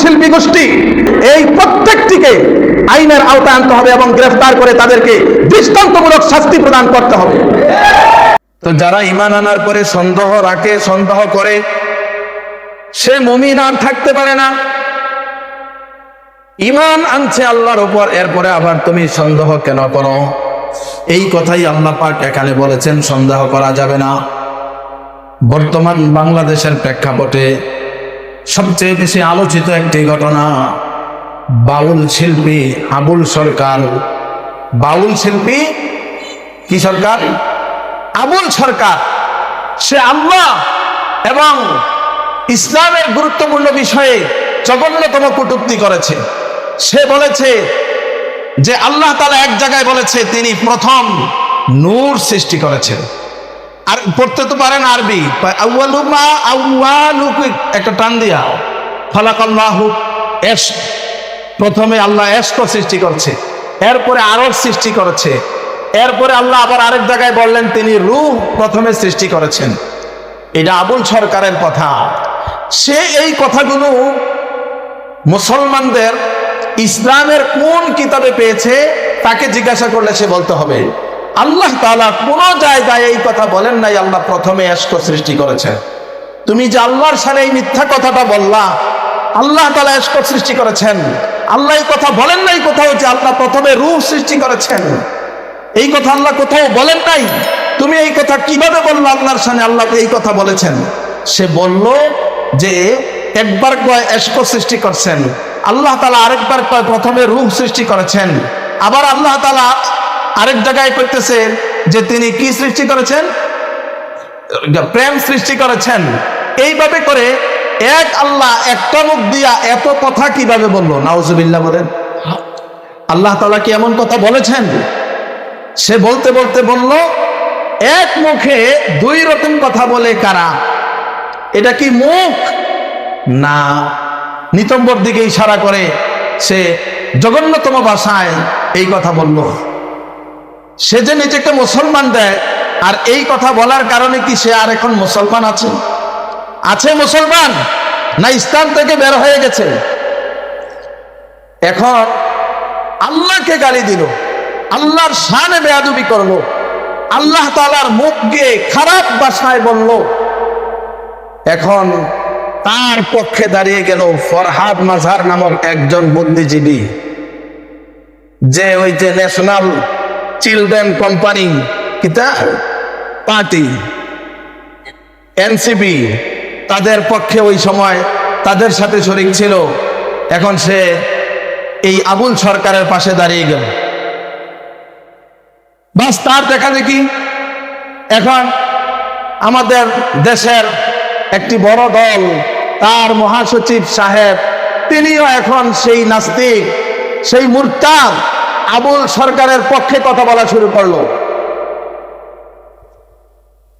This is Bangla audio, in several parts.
শিল্পী গোষ্ঠী, এই প্রত্যেকটিকে আইনের আওতায় আনতে হবে এবং গ্রেফতার করে তাদেরকে দৃষ্টান্তমূলক শাস্তি প্রদান করতে হবে। তো যারা ঈমান আনার পরে সন্দেহ রাখে, সন্দেহ করে, সে মুমিন আর থাকতে পারে না। ঈমান আনছে আল্লাহর উপর, এরপরে আবার তুমি সন্দেহ কেন করো? এই কথাই আল্লাহ পাক এখানে বলেছেন, সন্দেহ করা যাবে না। বর্তমান বাংলাদেশের প্রেক্ষাপটে সবচেয়ে বেশি আলোচিত একটি ঘটনা, বাউল শিল্পী আবুল সরকার। বাউল শিল্পী কি সরকার? আবুল সরকার। সে আল্লাহ এবং ইসলামের গুরুত্বপূর্ণ বিষয়ে জঘন্যতম কটূক্তি করেছে। সে বলেছে যে আল্লাহ তাআলা এক জায়গায় বলেছে তিনি প্রথম নূর সৃষ্টি করেছেন। আর পড়তে তো পারেন আরবি, একটা টান দিয়া খালাকাল্লাহু এশ, প্রথমে আল্লাহ এশক সৃষ্টি করছে, এরপরে আরশ সৃষ্টি করেছে, এরপরে আল্লাহ আবার আরেক জায়গায় বললেন তিনি রূহ প্রথমে সৃষ্টি করেছেন। এটা আবুল সরকারের কথা। সে এই কথাগুলো মুসলমানদের ইসলামের কোন কিতাবে পেয়েছে তাকে জিজ্ঞাসা করলে সে বলতে হবে আল্লাহ তাআলা কোন জায়গায় এই কথা বলেন নাই আল্লাহ প্রথমে এশক সৃষ্টি করেছেন। তুমি যে আল্লাহর সামনে এই মিথ্যা কথাটা বললা, আল্লাহ তাআলা এশক সৃষ্টি করেছেন, আল্লাহ এই কথা বলেন নাই কোথাও যে আল্লাহ প্রথমে রূহ সৃষ্টি করেছেন। এই কথা আল্লাহ কোথাও বলেন নাই। তুমি এই কথা কিভাবে বললো আল্লাহর সামনে আল্লাহ এই কথা বলেছেন? সে বলল যে একবার কয় এশক সৃষ্টি করছেন, আল্লাহ তাআলা আরেকবার কয় প্রথমে রূহ সৃষ্টি করেছেন, আবার আল্লাহ তাআলা আরেক জায়গায় করতেছে যে তিনি কি সৃষ্টি করেছেন? প্রেম সৃষ্টি করেছেন। এইভাবে করে এক আল্লাহ একটা মুখ দিয়া এত কথা কিভাবে বললো? নাউজুবিল্লাহ বলেন। আল্লাহ তাআলা কি এমন কথা বলেছেন? সে বলতে বলতে বলল এক মুখে দুই রকম কথা বলে কারা? এটা কি মুখ? না, নিতম্বর দিকে ইশারা করে সে জঘন্যতম ভাষায় এই কথা বলল। সে যে নিজেকে মুসলমান দেয়, আর এই কথা বলার কারণে কি সে আর এখন মুসলমান আছে? আছে মুসলমান না ইসলাম থেকে বের হয়ে গেছে? এখন আল্লাহকে গালি দিল, আল্লাহর শানে বেয়াদবি করলো, আল্লাহ তাআলার মুখকে খারাপ ভাষায় বলল। এখন তার পক্ষে দাঁড়িয়ে গেল ফরহাদ মাঝহার নামক একজন বুদ্ধিজীবী, যে ওই যে ন্যাশনাল চিলড্রেন কোম্পানি কিতা পার্টি এনসিপি, তাদের পক্ষে ওই সময় তাদের সাথে শরীক ছিল। এখন সে এই আবুল সরকারের পাশে দাঁড়িয়ে গেল। বাস তার দেখা দেখি এখন আমাদের দেশের একটি বড় দল, তার মহাসচিব সাহেব, তিনিও এখন সেই নাস্তিক, সেই মুরতাদ আবুল সরকারের পক্ষে কথা বলা শুরু করলো।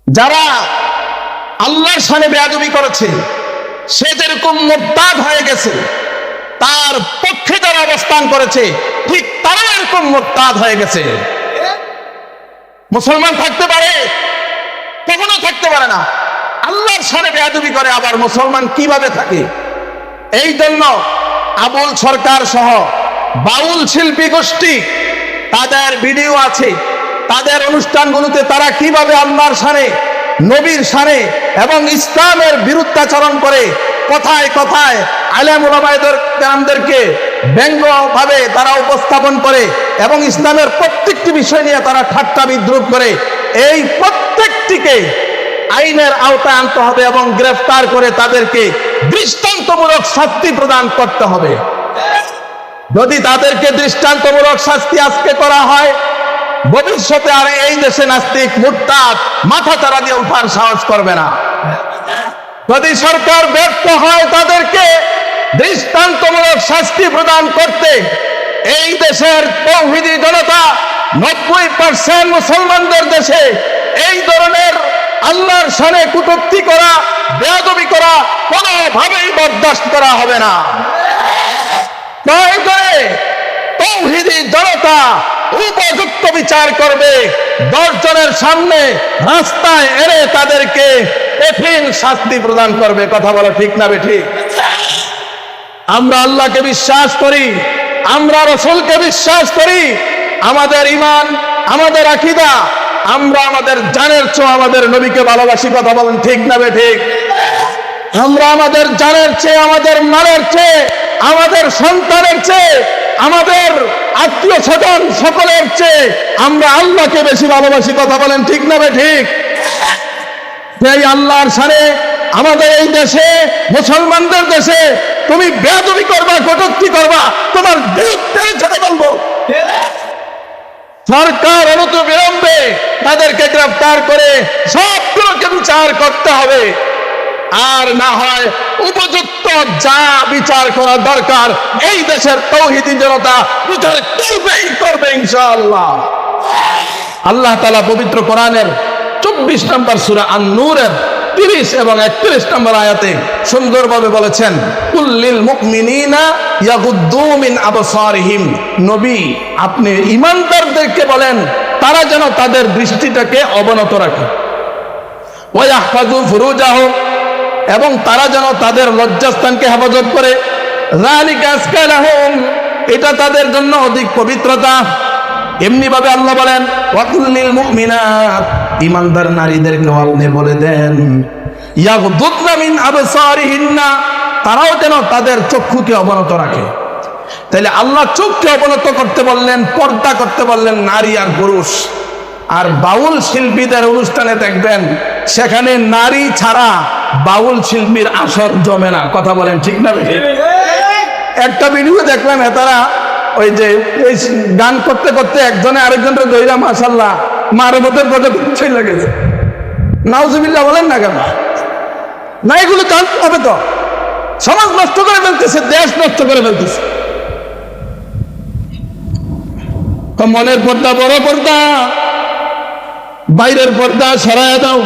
যারা আল্লাহর শানে বেয়াদবি করেছে, সে যেরকম মুরতাদ হয়ে গেছে, তার পক্ষে যারা অবস্থান করেছে ঠিক তারা এরকম মুরতাদ হয়ে গেছে। মুসলমান থাকতে পারে? কখনো থাকতে পারে না। আল্লাহর শানে বেয়াদবি করে আবার মুসলমান কিভাবে থাকে? এই জন্য আবুল সরকার সহ বাউল শিল্পী গোষ্ঠী, তাদের ভিডিও আছে, তাদের অনুষ্ঠানগুলোতে তারা কিভাবে আল্লাহর শানে, নবীর শানে এবং ইসলামের বিরুদ্ধাচরণ করে, কথায় কথায় আলেম উলামাদেরকে ব্যঙ্গভাবে তারা উপস্থাপন করে এবং ইসলামের প্রত্যেকটি বিষয় নিয়ে তারা ঠাট্টা বিদ্রুপ করে। এই প্রত্যেকটিকে আইনের আওতায় আনতে হবে এবং গ্রেফতার করে তাদেরকে দৃষ্টান্তমূলক শাস্তি প্রদান করতে হবে। যদি তাদেরকে দৃষ্টান্তমূলক শাস্তি আজকে করা হয়, ভবিষ্যতে আর এই দেশে নাস্তিক মুরতাদ মাথা চারা দিয়ে উঠার সাহস করবে না। যদি সরকার ব্যর্থ হয় তাদেরকে দৃষ্টান্তমূলক শাস্তি প্রদান করতে, এই দেশের তৌহিদি জনতা 90% মুসলমানদের দেশে এই ধরনের আল্লাহর শানে কটূক্তি করা, বেয়াদবি করা কোনোভাবেই বরদাস্ত করা হবে না। তৌহিদি জনতা উপযুক্ত বিচার করবে, 10 জনের সামনে রাস্তায় এনে তাদেরকে কঠিন শাস্তি প্রদান করবে। কথা বলা ঠিক না বেঠিক? আমরা আল্লাহকে বিশ্বাস করি, আমরা রাসূলকে বিশ্বাস করি। আমাদের ঈমান, আমাদের আকীদা, আমরা আমাদের জানের চেয়ে আমাদের নবীকে ভালোবাসি। কথা বলেন ঠিক না বেঠিক? আমরা আমাদের জানের চেয়ে, আমাদের মালের চেয়ে, আমাদের সন্তানের চেয়ে, আমাদের আত্মীয় স্বজন সকলের চেয়ে আমরা আল্লাহকে বেশি ভালোবাসি। কথা বলেন ঠিক না বেঠিক? এই আল্লাহর শানে আমাদের এই দেশে, মুসলমানদের দেশে তুমি বেয়াদবি করবা, কটূক্তি করবা, তোমার বিরুদ্ধে যেতে বলবো। সরকার অনতিবিলম্বে তাদেরকে গ্রেফতার করে সবগুলোকে বিচার করতে হবে। আর না হয় উপযুক্ত যা বিচার করা দরকার এই দেশের তাওহীদি জনতা বিচার করবে ইনশাআল্লাহ। আল্লাহ তাআলা পবিত্র কোরআনের 24 নম্বর সূরা আন-নূরের 30 এবং 31 নম্বর আয়াতে সুন্দরভাবে বলেছেন, কুল্লিল মুমিনিনা ইয়াগুদ্দু মিন আবসারিহিম। নবী, আপনি ঈমানদারদেরকে বলেন তারা যেন তাদের দৃষ্টিটাকে অবনত রাখে। ওয়া ইয়াহফাযু ফুরুজাহুম, এবং তারা যেন তাদের লজ্জাস্থানকে হেফাজত করে। যালিকা আজকা লাহুম, এটা তাদের জন্য অধিক পবিত্রতা। এমনি ভাবে আল্লাহ বলেন, ওয়া কুল্লিল মুমিনাত, ঈমানদার নারীদেরকে আপনি বলে দেন, ইয়াগুদ্দুনা মিন আবসারিহিন্না, তারাও যেন তাদের চক্ষুকে অবনত রাখে। তাহলে আল্লাহ চোখকে অবনত করতে বললেন, পর্দা করতে বললেন নারী আর পুরুষ। আর বাউল শিল্পীদের অনুষ্ঠানে দেখবেন সেখানে নারী ছাড়া বাউল শিল্পীর আসর জমে না। কথা বলেন ঠিক না? একটা ভিডিও দেখলাম, তারা ওই যে এই গান করতে করতে একজনে আরেকজনের দইরা মাশাআল্লাহ মারবতের কথা বুঝছেই লাগেছে। নাউজুবিল্লাহ বলেন না কেন? না, এগুলো জানতে হবে তো। সমাজ নষ্ট করে ফেলতেছে, দেশ নষ্ট করে ফেলতেছে। তো মনের পর্দা বড় পর্দা, বাইরের পর্দা সরায় দাও।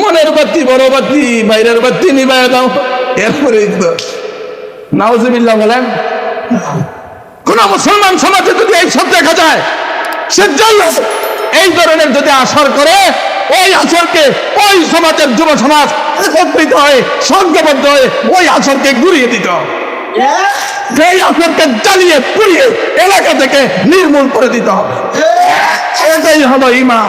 মনের বাতি বড় বাতি, বাইরের বাতি নিভায় দাও। এরপরে নাউজুবিল্লাহ বলেন। কোন মুসলমান সমাজে যদি এই সব দেখা যায়, সে এই ধরনের যদি আসর করে, ওই আসরকে ওই সমাজের যুব সমাজ একত্রিত হয়ে সংঘবদ্ধ হয়ে ওই আসরকে ঘুরিয়ে দিতে হবে। এই আসরকে জ্বালিয়ে পুড়িয়ে এলাকা থেকে নির্মূল করে দিতে হবে। এটাই হলো ঈমান।